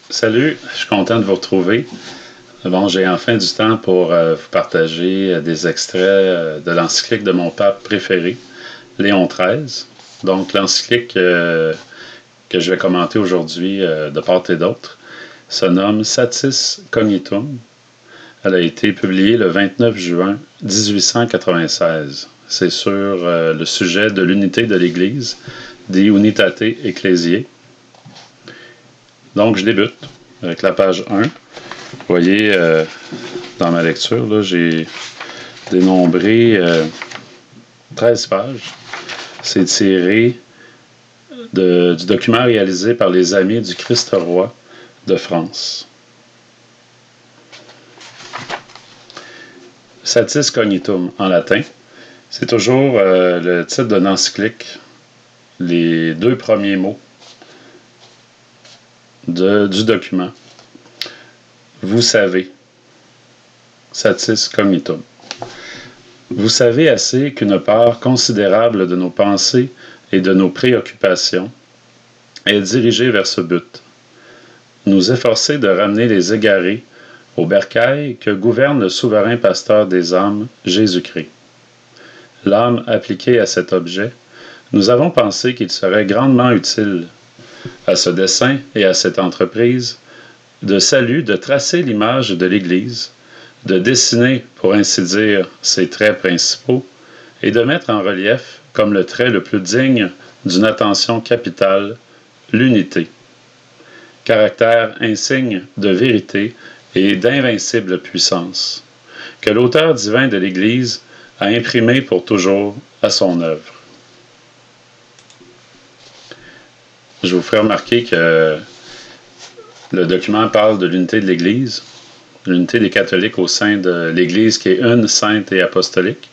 Salut, je suis content de vous retrouver. Bon, j'ai enfin du temps pour vous partager des extraits de l'encyclique de mon pape préféré, Léon XIII. Donc, l'encyclique que je vais commenter aujourd'hui de part et d'autre se nomme Satis Cognitum. Elle a été publiée le 29 juin 1896. C'est sur le sujet de l'unité de l'Église, De Unitate Ecclesiae. Donc, je débute avec la page 1. Vous voyez, dans ma lecture, j'ai dénombré 13 pages. C'est tiré du document réalisé par les Amis du Christ Roi de France. Satis Cognitum, en latin. C'est toujours le titre d'une encyclique, les deux premiers mots du document. Vous savez, Satis Cognitum. Vous savez assez qu'une part considérable de nos pensées et de nos préoccupations est dirigée vers ce but. Nous efforcer de ramener les égarés au bercail que gouverne le souverain pasteur des âmes, Jésus-Christ. L'âme appliquée à cet objet, nous avons pensé qu'il serait grandement utile à ce dessein et à cette entreprise de salut de tracer l'image de l'Église, de dessiner, pour ainsi dire, ses traits principaux et de mettre en relief, comme le trait le plus digne d'une attention capitale, l'unité, caractère insigne de vérité et d'invincible puissance, que l'auteur divin de l'Église a imprimé pour toujours à son œuvre. Je vous ferai remarquer que le document parle de l'unité de l'Église, l'unité des catholiques au sein de l'Église qui est une, sainte et apostolique.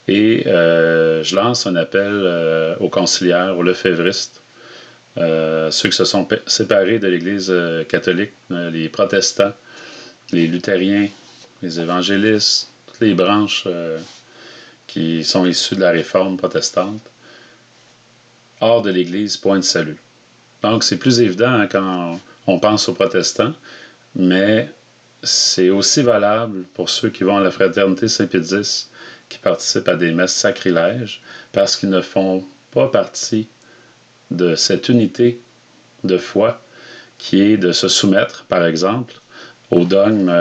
Et je lance un appel aux conciliaires, aux lefévristes, ceux qui se sont séparés de l'Église catholique, les protestants, les luthériens, les évangélistes, toutes les branches qui sont issues de la réforme protestante, hors de l'Église, point de salut. Donc, c'est plus évident quand on pense aux protestants, mais c'est aussi valable pour ceux qui vont à la Fraternité Saint-Pédis, qui participent à des messes sacrilèges, parce qu'ils ne font pas partie de cette unité de foi qui est de se soumettre, par exemple, au dogme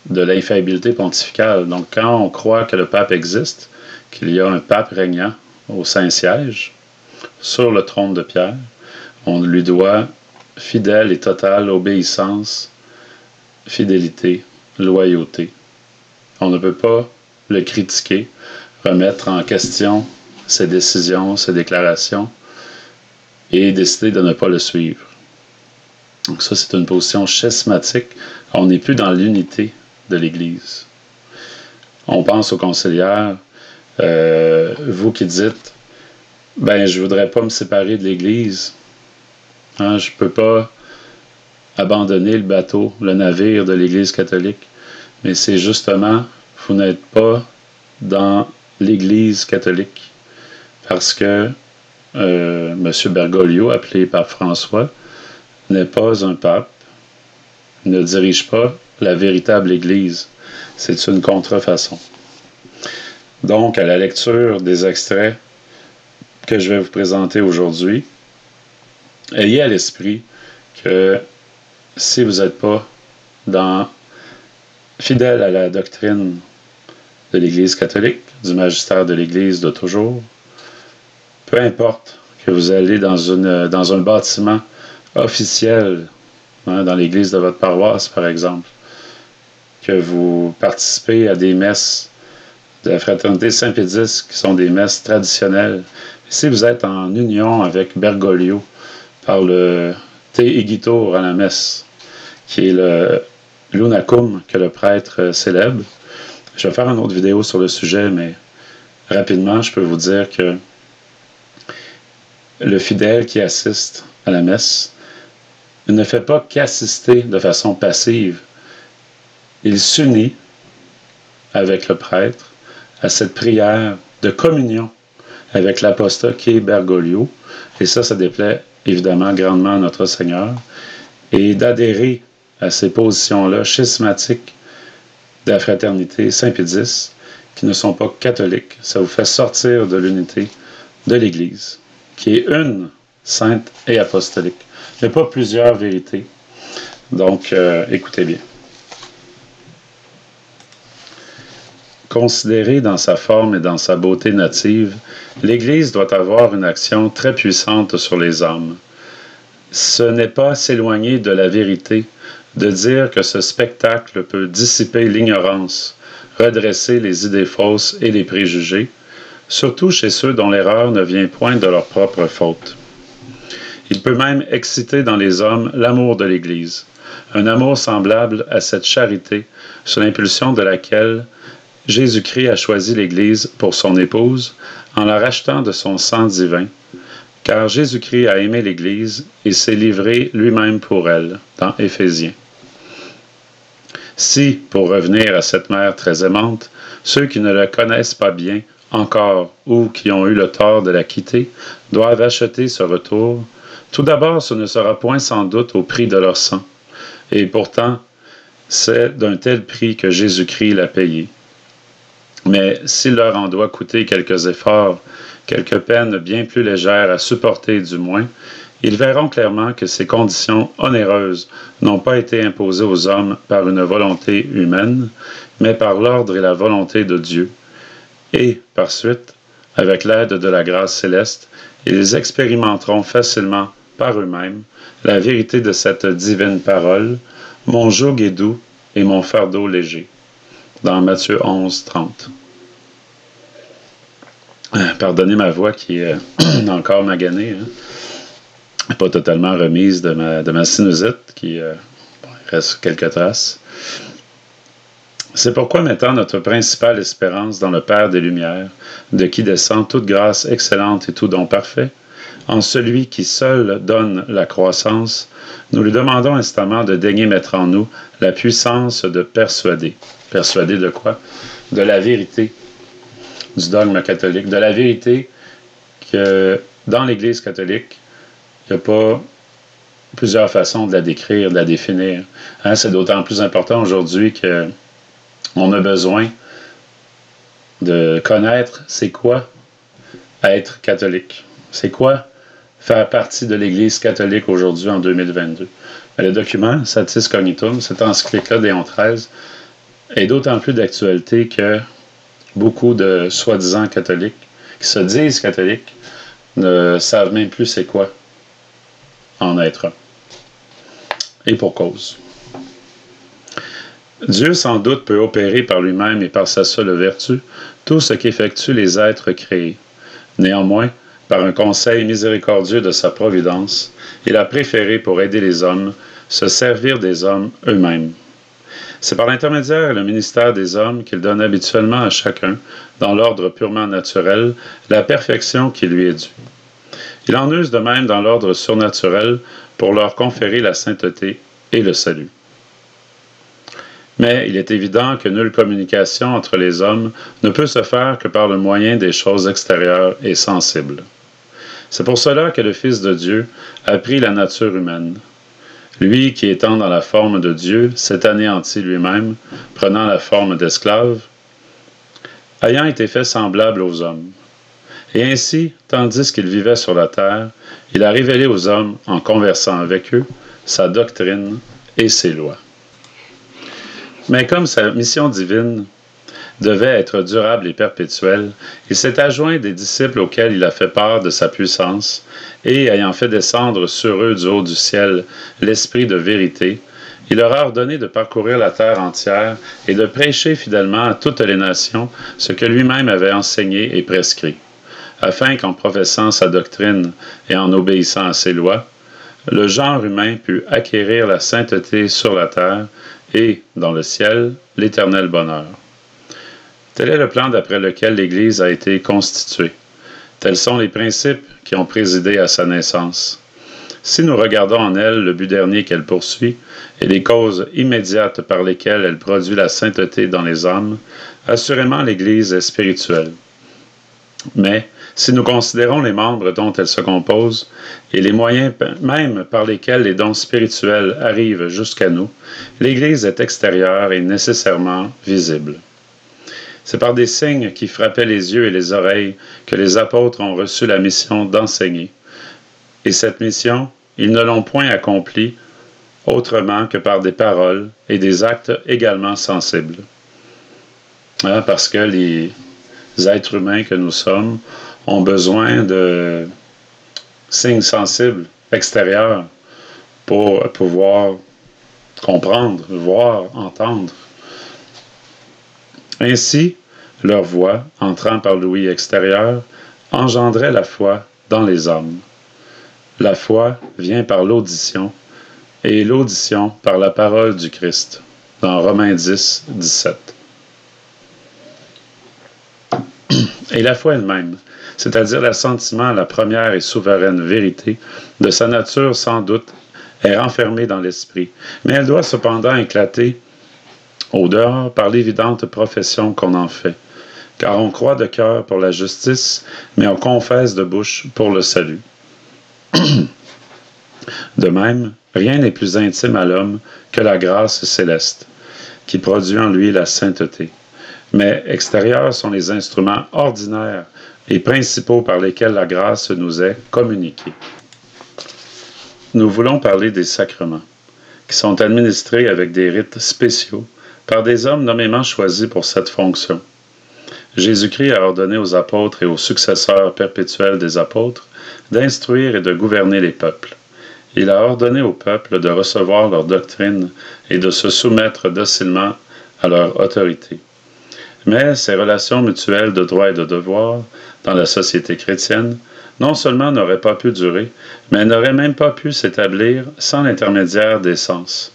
de l'infaillibilité pontificale. Donc, quand on croit que le pape existe, qu'il y a un pape régnant au Saint-Siège, sur le trône de Pierre, on lui doit fidèle et totale obéissance, fidélité, loyauté. On ne peut pas le critiquer, remettre en question ses décisions, ses déclarations et décider de ne pas le suivre. Donc ça, c'est une position schismatique. On n'est plus dans l'unité de l'Église. On pense aux conciliaires, vous qui dites « ben je ne voudrais pas me séparer de l'Église ». Hein, je ne peux pas abandonner le bateau, le navire de l'Église catholique, mais c'est justement, vous n'êtes pas dans l'Église catholique, parce que M. Bergoglio, appelé par François, n'est pas un pape, ne dirige pas la véritable Église. C'est une contrefaçon. Donc, à la lecture des extraits que je vais vous présenter aujourd'hui, ayez à l'esprit que si vous n'êtes pas fidèle à la doctrine de l'Église catholique, du magistère de l'Église de toujours, peu importe que vous allez dans un bâtiment officiel, dans l'Église de votre paroisse par exemple, que vous participez à des messes de la Fraternité Saint-Pédis, qui sont des messes traditionnelles. Si vous êtes en union avec Bergoglio par le Te Igitur à la messe, qui est le l'unacum que le prêtre célèbre, je vais faire une autre vidéo sur le sujet, mais rapidement, je peux vous dire que le fidèle qui assiste à la messe ne fait pas qu'assister de façon passive. Il s'unit avec le prêtre à cette prière de communion avec l'apostat qui est Bergoglio, et ça déplaît évidemment grandement à notre Seigneur, et d'adhérer à ces positions-là schismatiques de la fraternité Saint-Pédis, qui ne sont pas catholiques. Ça vous fait sortir de l'unité de l'Église, qui est une, sainte et apostolique. Il n'y a pas plusieurs vérités. Donc, écoutez bien. Considérée dans sa forme et dans sa beauté native, l'Église doit avoir une action très puissante sur les âmes. Ce n'est pas s'éloigner de la vérité de dire que ce spectacle peut dissiper l'ignorance, redresser les idées fausses et les préjugés, surtout chez ceux dont l'erreur ne vient point de leur propre faute. Il peut même exciter dans les hommes l'amour de l'Église, un amour semblable à cette charité sous l'impulsion de laquelle Jésus-Christ a choisi l'Église pour son épouse en la rachetant de son sang divin, car Jésus-Christ a aimé l'Église et s'est livré lui-même pour elle, dans Éphésiens. Si, pour revenir à cette mère très aimante, ceux qui ne la connaissent pas bien encore ou qui ont eu le tort de la quitter doivent acheter ce retour, tout d'abord ce ne sera point sans doute au prix de leur sang, et pourtant c'est d'un tel prix que Jésus-Christ l'a payé. Mais s'il leur en doit coûter quelques efforts, quelques peines bien plus légères à supporter du moins, ils verront clairement que ces conditions onéreuses n'ont pas été imposées aux hommes par une volonté humaine, mais par l'ordre et la volonté de Dieu. Et, par suite, avec l'aide de la grâce céleste, ils expérimenteront facilement par eux-mêmes la vérité de cette divine parole, « Mon joug est doux et mon fardeau léger » dans Matthieu 11, 30. Pardonnez ma voix qui est encore maganée, pas totalement remise de ma sinusite, qui reste quelques traces. C'est pourquoi mettant notre principale espérance dans le Père des Lumières, de qui descend toute grâce excellente et tout don parfait, en celui qui seul donne la croissance, nous lui demandons instamment de daigner mettre en nous la puissance de persuader. Persuader de quoi? De la vérité du dogme catholique, de la vérité que dans l'Église catholique, il n'y a pas plusieurs façons de la décrire, de la définir. C'est d'autant plus important aujourd'hui qu'on a besoin de connaître c'est quoi être catholique. C'est quoi faire partie de l'Église catholique aujourd'hui en 2022. Le document Satis Cognitum, cette encyclique-là d'Léon XIII, est d'autant plus d'actualité que beaucoup de soi-disant catholiques, qui se disent catholiques, ne savent même plus c'est quoi en être un. Et pour cause. Dieu sans doute peut opérer par lui-même et par sa seule vertu tout ce qu'effectuent les êtres créés. Néanmoins, par un conseil miséricordieux de sa providence, il a préféré pour aider les hommes se servir des hommes eux-mêmes. C'est par l'intermédiaire et le ministère des hommes qu'il donne habituellement à chacun, dans l'ordre purement naturel, la perfection qui lui est due. Il en use de même dans l'ordre surnaturel pour leur conférer la sainteté et le salut. Mais il est évident que nulle communication entre les hommes ne peut se faire que par le moyen des choses extérieures et sensibles. C'est pour cela que le Fils de Dieu a pris la nature humaine. Lui qui, étant dans la forme de Dieu, s'est anéanti lui-même, prenant la forme d'esclave, ayant été fait semblable aux hommes. Et ainsi, tandis qu'il vivait sur la terre, il a révélé aux hommes, en conversant avec eux, sa doctrine et ses lois. Mais comme sa mission divine devait être durable et perpétuelle, il s'est adjoint des disciples auxquels il a fait part de sa puissance, et ayant fait descendre sur eux du haut du ciel l'esprit de vérité, il leur a ordonné de parcourir la terre entière et de prêcher fidèlement à toutes les nations ce que lui-même avait enseigné et prescrit, afin qu'en professant sa doctrine et en obéissant à ses lois, le genre humain pût acquérir la sainteté sur la terre et, dans le ciel, l'éternel bonheur. Tel est le plan d'après lequel l'Église a été constituée. Tels sont les principes qui ont présidé à sa naissance. Si nous regardons en elle le but dernier qu'elle poursuit et les causes immédiates par lesquelles elle produit la sainteté dans les âmes, assurément l'Église est spirituelle. Mais, si nous considérons les membres dont elle se compose et les moyens même par lesquels les dons spirituels arrivent jusqu'à nous, l'Église est extérieure et nécessairement visible. C'est par des signes qui frappaient les yeux et les oreilles que les apôtres ont reçu la mission d'enseigner. Et cette mission, ils ne l'ont point accomplie autrement que par des paroles et des actes également sensibles. Parce que les êtres humains que nous sommes ont besoin de signes sensibles extérieurs pour pouvoir comprendre, voir, entendre. Ainsi, leur voix, entrant par l'ouïe extérieure, engendrait la foi dans les âmes. La foi vient par l'audition, et l'audition par la parole du Christ, dans Romains 10, 17. Et la foi elle-même, c'est-à-dire l'assentiment à la première et souveraine vérité de sa nature sans doute, est renfermée dans l'esprit, mais elle doit cependant éclater au dehors par l'évidente profession qu'on en fait, car on croit de cœur pour la justice, mais on confesse de bouche pour le salut. De même, rien n'est plus intime à l'homme que la grâce céleste, qui produit en lui la sainteté. Mais extérieurs sont les instruments ordinaires et principaux par lesquels la grâce nous est communiquée. Nous voulons parler des sacrements, qui sont administrés avec des rites spéciaux par des hommes nommément choisis pour cette fonction. Jésus-Christ a ordonné aux apôtres et aux successeurs perpétuels des apôtres d'instruire et de gouverner les peuples. Il a ordonné au peuple de recevoir leur doctrine et de se soumettre docilement à leur autorité. Mais ces relations mutuelles de droit et de devoir dans la société chrétienne non seulement n'auraient pas pu durer, mais n'auraient même pas pu s'établir sans l'intermédiaire des sens,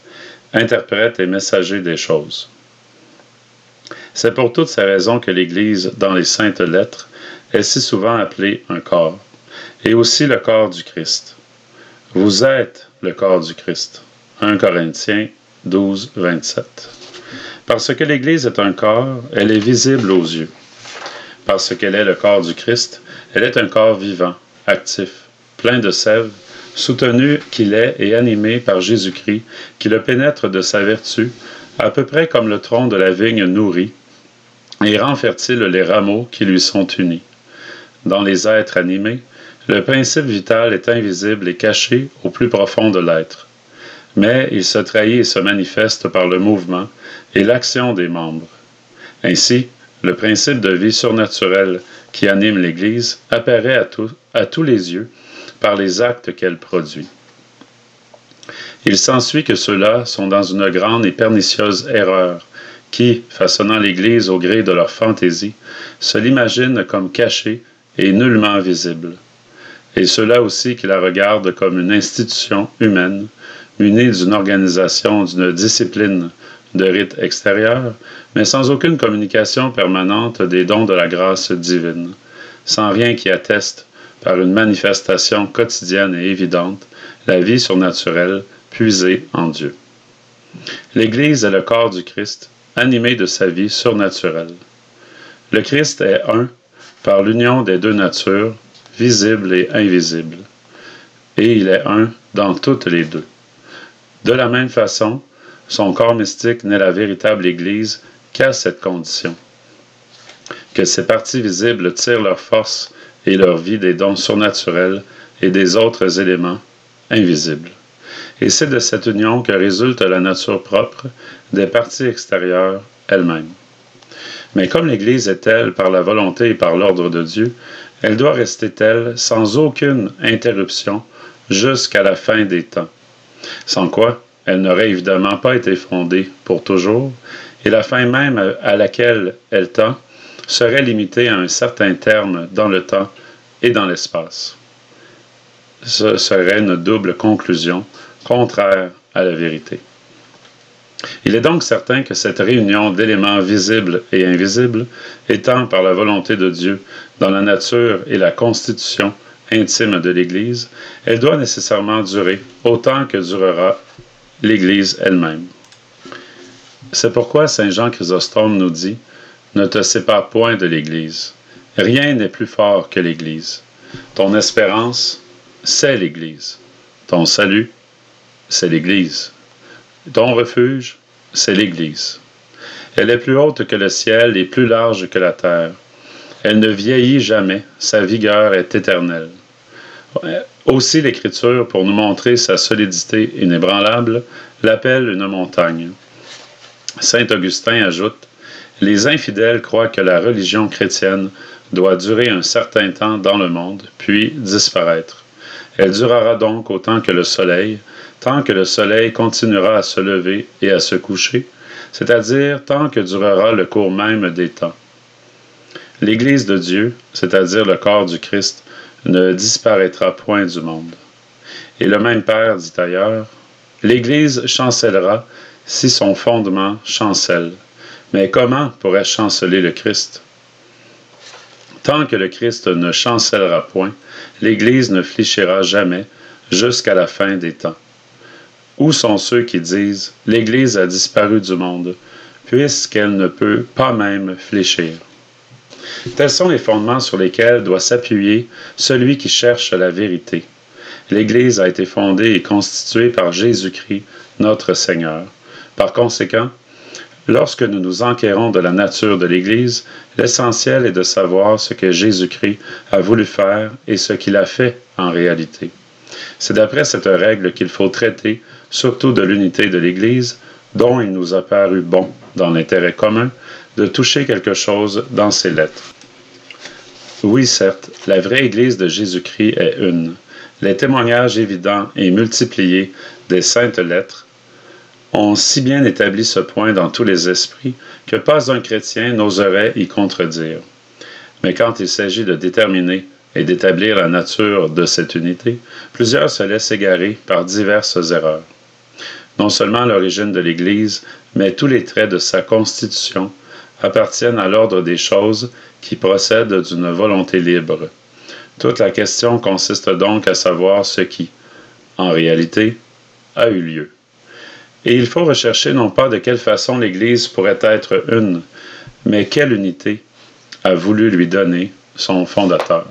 interprètes et messagers des choses. C'est pour toutes ces raisons que l'Église, dans les saintes lettres, est si souvent appelée un corps, et aussi le corps du Christ. Vous êtes le corps du Christ. 1 Corinthiens 12, 27. Parce que l'Église est un corps, elle est visible aux yeux. Parce qu'elle est le corps du Christ, elle est un corps vivant, actif, plein de sève, soutenu qu'il est et animé par Jésus-Christ, qui le pénètre de sa vertu, à peu près comme le tronc de la vigne nourrit, et rend fertile les rameaux qui lui sont unis. Dans les êtres animés, le principe vital est invisible et caché au plus profond de l'être. Mais il se trahit et se manifeste par le mouvement et l'action des membres. Ainsi, le principe de vie surnaturelle qui anime l'Église apparaît à tous les yeux par les actes qu'elle produit. Il s'ensuit que ceux-là sont dans une grande et pernicieuse erreur qui, façonnant l'Église au gré de leur fantaisie, se l'imaginent comme cachée et nullement visible. Et ceux-là aussi qui la regardent comme une institution humaine, munie d'une organisation, d'une discipline, de rites extérieurs, mais sans aucune communication permanente des dons de la grâce divine, sans rien qui atteste, par une manifestation quotidienne et évidente, la vie surnaturelle puisée en Dieu. L'Église est le corps du Christ, animé de sa vie surnaturelle. Le Christ est un par l'union des deux natures, visible et invisible, et il est un dans toutes les deux. De la même façon, son corps mystique n'est la véritable Église qu'à cette condition, que ses parties visibles tirent leur force et leur vie des dons surnaturels et des autres éléments invisibles. Et c'est de cette union que résulte la nature propre des parties extérieures elles-mêmes. Mais comme l'Église est telle par la volonté et par l'ordre de Dieu, elle doit rester telle sans aucune interruption jusqu'à la fin des temps. Sans quoi, elle n'aurait évidemment pas été fondée pour toujours, et la fin même à laquelle elle tend serait limitée à un certain terme dans le temps et dans l'espace. Ce serait une double conclusion, contraire à la vérité. Il est donc certain que cette réunion d'éléments visibles et invisibles, étant par la volonté de Dieu dans la nature et la constitution intime de l'Église, elle doit nécessairement durer autant que durera l'Église elle-même. C'est pourquoi Saint Jean Chrysostome nous dit « Ne te sépare point de l'Église. Rien n'est plus fort que l'Église. Ton espérance, c'est l'Église. Ton salut, c'est l'Église. Ton refuge, c'est l'Église. Elle est plus haute que le ciel et plus large que la terre. Elle ne vieillit jamais, sa vigueur est éternelle. » Aussi l'Écriture, pour nous montrer sa solidité inébranlable, l'appelle une montagne. Saint Augustin ajoute « Les infidèles croient que la religion chrétienne doit durer un certain temps dans le monde, puis disparaître. Elle durera donc autant que le soleil, tant que le soleil continuera à se lever et à se coucher, c'est-à-dire tant que durera le cours même des temps. L'Église de Dieu, c'est-à-dire le corps du Christ, ne disparaîtra point du monde. » Et le même Père dit ailleurs, « L'Église chancellera si son fondement chancelle. Mais comment pourrait chanceler le Christ? Tant que le Christ ne chancellera point, l'Église ne fléchira jamais jusqu'à la fin des temps. Où sont ceux qui disent « L'Église a disparu du monde, puisqu'elle ne peut pas même fléchir ». Tels sont les fondements sur lesquels doit s'appuyer celui qui cherche la vérité. L'Église a été fondée et constituée par Jésus-Christ, notre Seigneur. Par conséquent, lorsque nous nous enquérons de la nature de l'Église, l'essentiel est de savoir ce que Jésus-Christ a voulu faire et ce qu'il a fait en réalité. C'est d'après cette règle qu'il faut traiter, surtout de l'unité de l'Église, dont il nous a paru bon, dans l'intérêt commun, de toucher quelque chose dans ses lettres. Oui, certes, la vraie Église de Jésus-Christ est une. Les témoignages évidents et multipliés des saintes lettres ont si bien établi ce point dans tous les esprits que pas un chrétien n'oserait y contredire. Mais quand il s'agit de déterminer et d'établir la nature de cette unité, plusieurs se laissent égarer par diverses erreurs. Non seulement l'origine de l'Église, mais tous les traits de sa constitution appartiennent à l'ordre des choses qui procèdent d'une volonté libre. Toute la question consiste donc à savoir ce qui, en réalité, a eu lieu. Et il faut rechercher non pas de quelle façon l'Église pourrait être une, mais quelle unité a voulu lui donner son fondateur.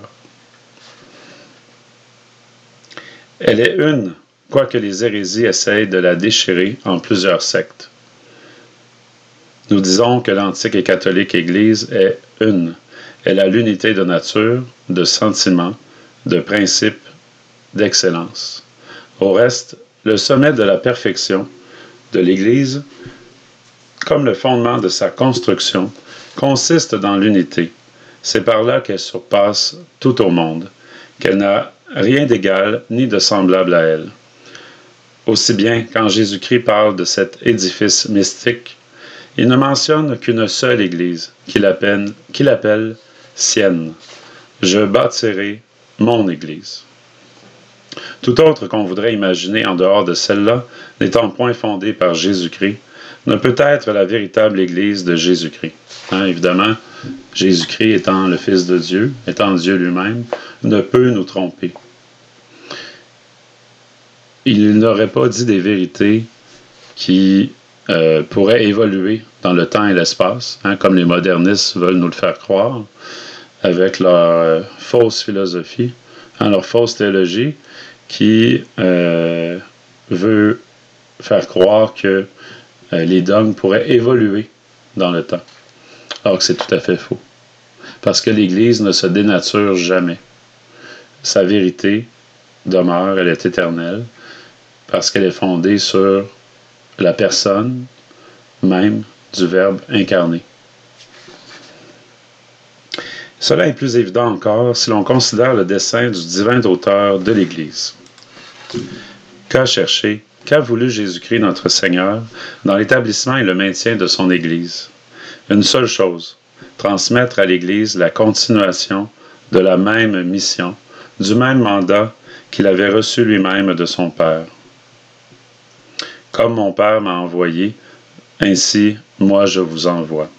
Elle est une, quoique les hérésies essayent de la déchirer en plusieurs sectes. Nous disons que l'antique et catholique Église est une. Elle a l'unité de nature, de sentiment, de principe, d'excellence. Au reste, le sommet de la perfection de l'Église, comme le fondement de sa construction, consiste dans l'unité. C'est par là qu'elle surpasse tout au monde, qu'elle n'a rien d'égal ni de semblable à elle. Aussi bien, quand Jésus-Christ parle de cet édifice mystique, il ne mentionne qu'une seule Église, qu'il appelle sienne. Je bâtirai mon Église. Tout autre qu'on voudrait imaginer en dehors de celle-là, n'étant point fondée par Jésus-Christ, ne peut être la véritable Église de Jésus-Christ. Évidemment, Jésus-Christ étant le Fils de Dieu, étant Dieu lui-même, ne peut nous tromper. Il n'aurait pas dit des vérités qui pourraient évoluer dans le temps et l'espace, comme les modernistes veulent nous le faire croire, avec leur fausse philosophie, leur fausse théologie, qui veut faire croire que les dogmes pourraient évoluer dans le temps, alors que c'est tout à fait faux. Parce que l'Église ne se dénature jamais. Sa vérité demeure, elle est éternelle, parce qu'elle est fondée sur la personne même du Verbe incarné. Cela est plus évident encore si l'on considère le dessein du divin auteur de l'Église. Qu'a cherché, qu'a voulu Jésus-Christ notre Seigneur dans l'établissement et le maintien de son Église? Une seule chose, transmettre à l'Église la continuation de la même mission, du même mandat qu'il avait reçu lui-même de son Père. Comme mon Père m'a envoyé, ainsi moi je vous envoie.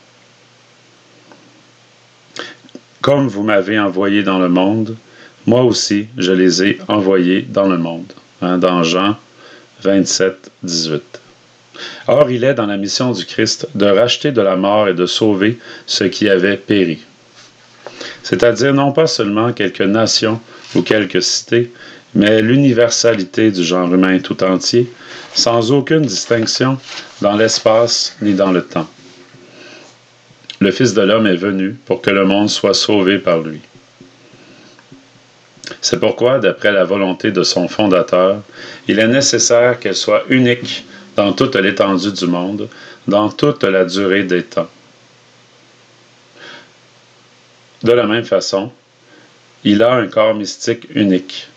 Comme vous m'avez envoyé dans le monde, moi aussi je les ai envoyés dans le monde. Dans Jean 27, 18. Or, il est dans la mission du Christ de racheter de la mort et de sauver ceux qui avaient péri. C'est-à-dire non pas seulement quelques nations ou quelques cités, mais l'universalité du genre humain tout entier, sans aucune distinction dans l'espace ni dans le temps. Le Fils de l'homme est venu pour que le monde soit sauvé par lui. C'est pourquoi, d'après la volonté de son fondateur, il est nécessaire qu'elle soit unique dans toute l'étendue du monde, dans toute la durée des temps. De la même façon, il a un corps mystique unique,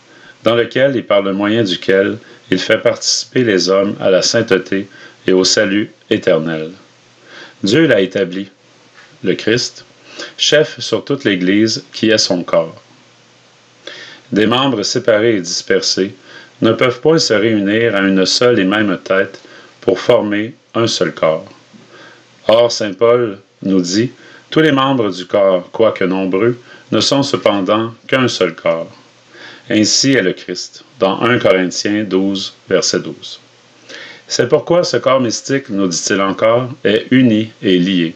dans lequel et par le moyen duquel il fait participer les hommes à la sainteté et au salut éternel. Dieu l'a établi, le Christ, chef sur toute l'Église qui est son corps. Des membres séparés et dispersés ne peuvent point se réunir à une seule et même tête pour former un seul corps. Or, saint Paul nous dit, tous les membres du corps, quoique nombreux, ne sont cependant qu'un seul corps. Ainsi est le Christ, dans 1 Corinthiens 12, verset 12. C'est pourquoi ce corps mystique, nous dit-il encore, est uni et lié.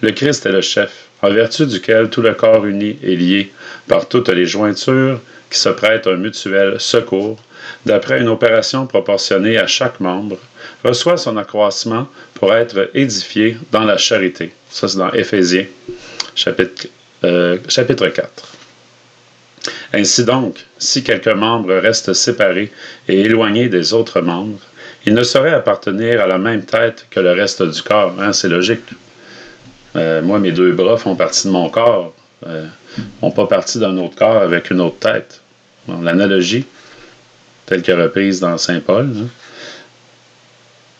Le Christ est le chef, en vertu duquel tout le corps uni est lié par toutes les jointures qui se prêtent un mutuel secours, d'après une opération proportionnée à chaque membre, reçoit son accroissement pour être édifié dans la charité. Ça, c'est dans Éphésiens, chapitre 4. Ainsi donc, si quelques membres restent séparés et éloignés des autres membres, ils ne sauraient appartenir à la même tête que le reste du corps. C'est logique. Moi, mes 2 bras font partie de mon corps, font pas partie d'un autre corps avec une autre tête. Bon, l'analogie, telle que reprise dans saint Paul,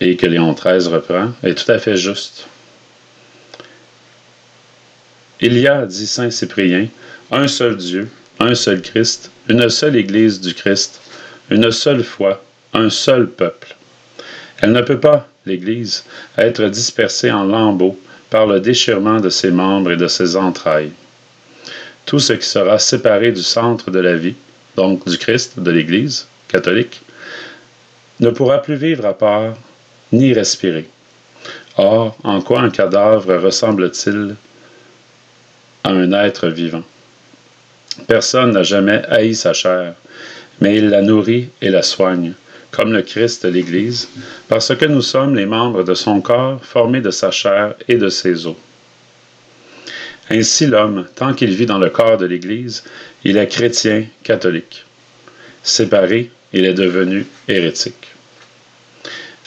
et que Léon XIII reprend, est tout à fait juste. Il y a, dit saint Cyprien, un seul Dieu, un seul Christ, une seule Église du Christ, une seule foi, un seul peuple. Elle ne peut pas, l'Église, être dispersée en lambeaux par le déchirement de ses membres et de ses entrailles. Tout ce qui sera séparé du centre de la vie, donc du Christ, de l'Église catholique, ne pourra plus vivre à part ni respirer. Or, en quoi un cadavre ressemble-t-il à un être vivant? Personne n'a jamais haï sa chair, mais il la nourrit et la soigne, comme le Christ de l'Église, parce que nous sommes les membres de son corps formés de sa chair et de ses os. Ainsi l'homme, tant qu'il vit dans le corps de l'Église, il est chrétien catholique. Séparé, il est devenu hérétique.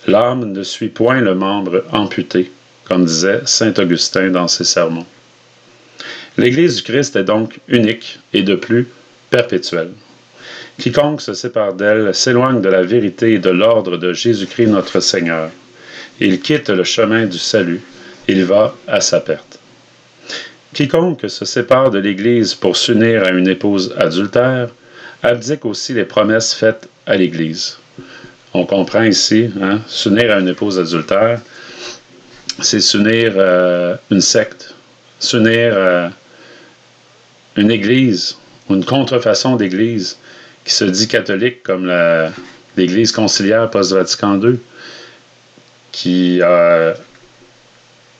L'âme ne suit point le membre amputé, comme disait saint Augustin dans ses sermons. L'Église du Christ est donc unique et de plus perpétuelle. Quiconque se sépare d'elle s'éloigne de la vérité et de l'ordre de Jésus-Christ notre Seigneur. Il quitte le chemin du salut, il va à sa perte. Quiconque se sépare de l'Église pour s'unir à une épouse adultère abdique aussi les promesses faites à l'Église. On comprend ici, s'unir à une épouse adultère, c'est s'unir à une secte, s'unir à une Église, ou une contrefaçon d'Église qui se dit catholique comme l'Église conciliaire post-Vatican II, qui a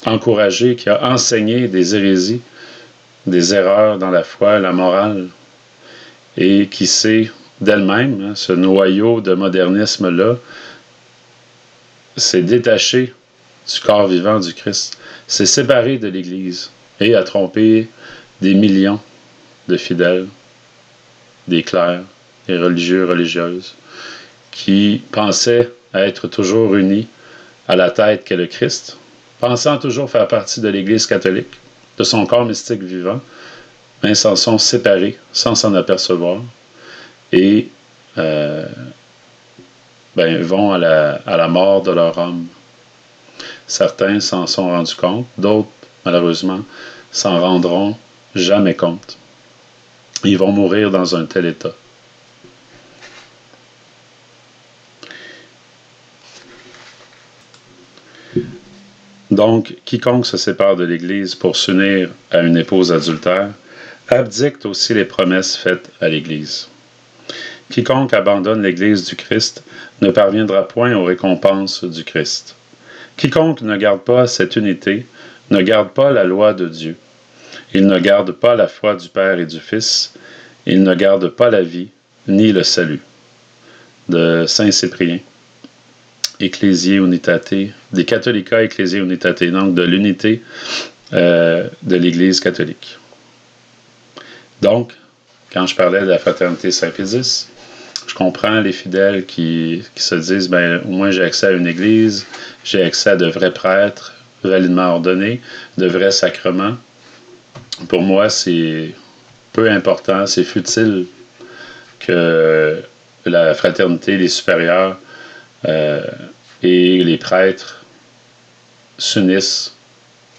encouragé, qui a enseigné des hérésies, des erreurs dans la foi, la morale, et qui sait d'elle-même, ce noyau de modernisme-là, s'est détaché du corps vivant du Christ, s'est séparé de l'Église et a trompé des millions de fidèles, des clercs, des religieux, religieuses, qui pensaient être toujours unis à la tête qu'est le Christ, pensant toujours faire partie de l'Église catholique, de son corps mystique vivant, mais s'en sont séparés sans s'en apercevoir et vont à la mort de leur âme. Certains s'en sont rendus compte, d'autres, malheureusement, s'en rendront jamais compte. Ils vont mourir dans un tel état. Donc, quiconque se sépare de l'Église pour s'unir à une épouse adultère abdicte aussi les promesses faites à l'Église. Quiconque abandonne l'Église du Christ ne parviendra point aux récompenses du Christ. Quiconque ne garde pas cette unité ne garde pas la loi de Dieu. Il ne garde pas la foi du Père et du Fils. Il ne garde pas la vie ni le salut. De Saint Cyprien, Ecclesiae Unitate, des Catholica Ecclesiae Unitate, donc de l'unité de l'Église catholique. Donc, quand je parlais de la fraternité Saint-Pédis, je comprends les fidèles qui se disent, au moins j'ai accès à une église, j'ai accès à de vrais prêtres, validement ordonnés, de vrais sacrements. Pour moi, c'est peu important, c'est futile que la fraternité, les supérieurs et les prêtres s'unissent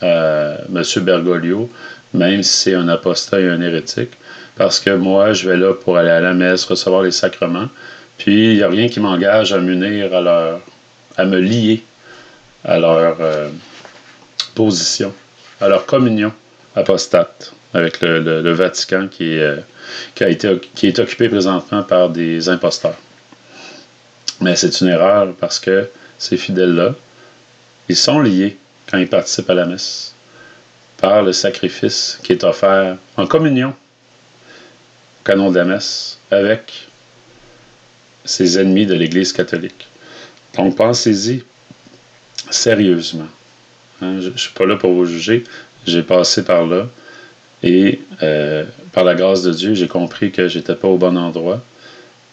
à M. Bergoglio, même si c'est un apostat et un hérétique. Parce que moi, je vais là pour aller à la messe, recevoir les sacrements, puis il n'y a rien qui m'engage à m'unir à me lier à leur position, à leur communion apostate avec le Vatican qui est occupé présentement par des imposteurs. Mais c'est une erreur parce que ces fidèles-là, ils sont liés quand ils participent à la messe par le sacrifice qui est offert en communion canon de la messe avec ses ennemis de l'Église catholique. Donc pensez-y sérieusement. Hein, je ne suis pas là pour vous juger, j'ai passé par là et par la grâce de Dieu, j'ai compris que j'étais pas au bon endroit,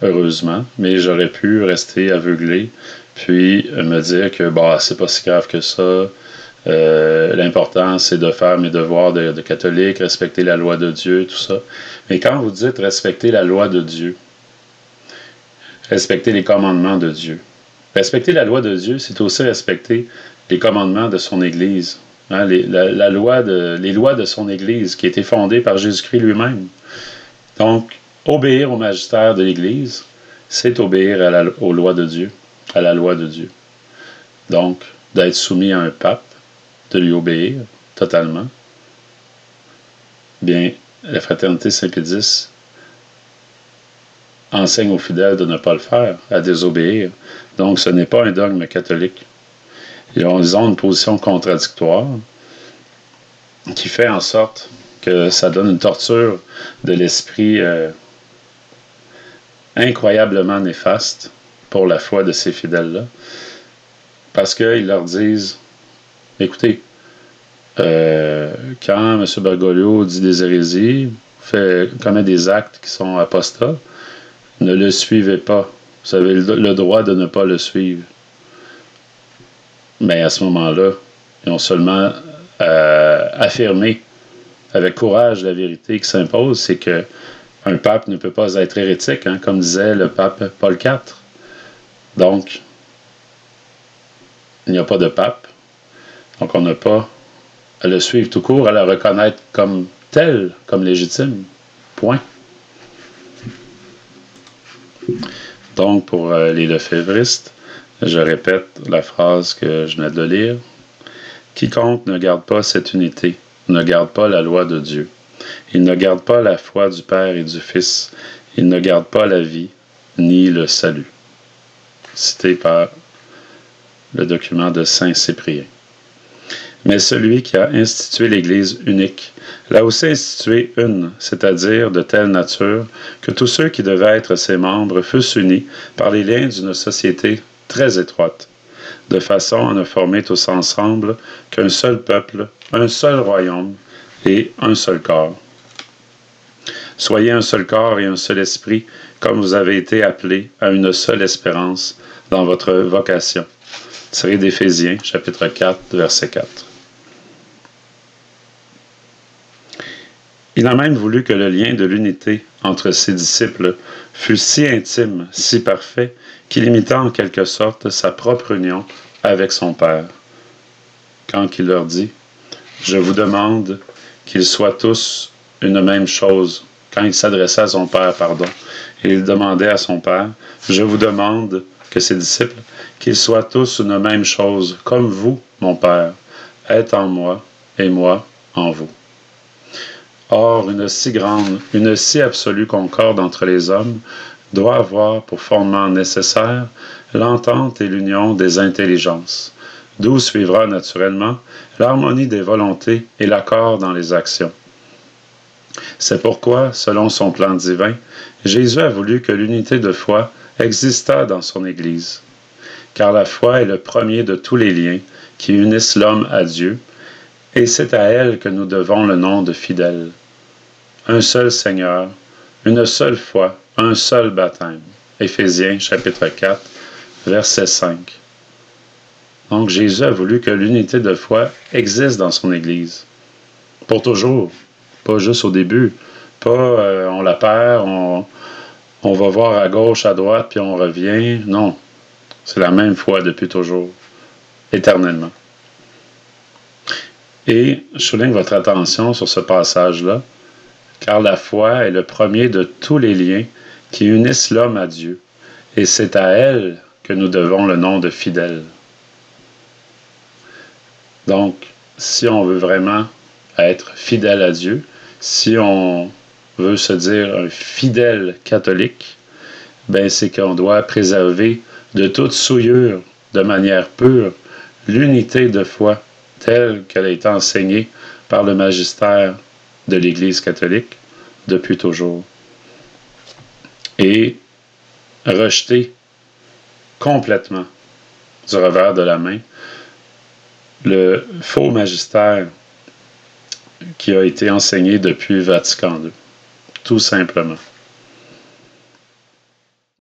heureusement, mais j'aurais pu rester aveuglé puis me dire que c'est pas si grave que ça. L'important, c'est de faire mes devoirs de catholique, respecter la loi de Dieu, tout ça. Mais quand vous dites respecter la loi de Dieu, respecter les commandements de Dieu, respecter la loi de Dieu, c'est aussi respecter les commandements de son Église. Hein, les lois de son Église qui a été fondée par Jésus-Christ lui-même. Donc, obéir au magistère de l'Église, c'est obéir aux lois de Dieu, à la loi de Dieu. Donc, d'être soumis à un pape, de lui obéir totalement, bien, la fraternité Saint-Pédis enseigne aux fidèles de ne pas le faire, à désobéir. Donc, ce n'est pas un dogme catholique. Ils ont une position contradictoire qui fait en sorte que ça donne une torture de l'esprit incroyablement néfaste pour la foi de ces fidèles-là, parce qu'ils leur disent, écoutez, quand M. Bergoglio dit des hérésies, commet des actes qui sont apostats, ne le suivez pas. Vous avez le droit de ne pas le suivre. Mais à ce moment-là, ils ont seulement affirmé avec courage la vérité qui s'impose, c'est que un pape ne peut pas être hérétique, hein, comme disait le pape Paul IV. Donc, il n'y a pas de pape. Donc, on n'a pas à le suivre tout court, à le reconnaître comme tel, comme légitime. Point. Donc, pour les lefévristes, je répète la phrase que je venais de lire. Quiconque ne garde pas cette unité ne garde pas la loi de Dieu. Il ne garde pas la foi du Père et du Fils. Il ne garde pas la vie ni le salut. Cité par le document de Saint Cyprien. Mais celui qui a institué l'Église unique l'a aussi instituée une, c'est-à-dire de telle nature que tous ceux qui devaient être ses membres fussent unis par les liens d'une société très étroite, de façon à ne former tous ensemble qu'un seul peuple, un seul royaume et un seul corps. Soyez un seul corps et un seul esprit, comme vous avez été appelés à une seule espérance dans votre vocation. Tiré d'Éphésiens, chapitre 4, verset 4. Il a même voulu que le lien de l'unité entre ses disciples fût si intime, si parfait, qu'il imita en quelque sorte sa propre union avec son Père. Quand il leur dit « Je vous demande qu'ils soient tous une même chose », quand il s'adressait à son Père, et il demandait à son Père « Je vous demande que ses disciples, qu'ils soient tous une même chose, comme vous, mon Père, êtes en moi et moi en vous. » Or, une si grande, une si absolue concorde entre les hommes doit avoir pour fondement nécessaire l'entente et l'union des intelligences, d'où suivra naturellement l'harmonie des volontés et l'accord dans les actions. C'est pourquoi, selon son plan divin, Jésus a voulu que l'unité de foi existât dans son Église, car la foi est le premier de tous les liens qui unissent l'homme à Dieu, et c'est à elle que nous devons le nom de fidèle. Un seul Seigneur, une seule foi, un seul baptême. Éphésiens chapitre 4, verset 5. Donc Jésus a voulu que l'unité de foi existe dans son Église. Pour toujours, pas juste au début. Pas on la perd, on va voir à gauche, à droite, puis on revient. Non, c'est la même foi depuis toujours, éternellement. Et je souligne votre attention sur ce passage-là, car la foi est le premier de tous les liens qui unissent l'homme à Dieu, et c'est à elle que nous devons le nom de fidèle. Donc, si on veut vraiment être fidèle à Dieu, si on veut se dire un fidèle catholique, ben c'est qu'on doit préserver de toute souillure, de manière pure, l'unité de foi telle qu'elle a été enseignée par le magistère de l'Église catholique depuis toujours. Et rejeter complètement du revers de la main le faux magistère qui a été enseigné depuis Vatican II, tout simplement.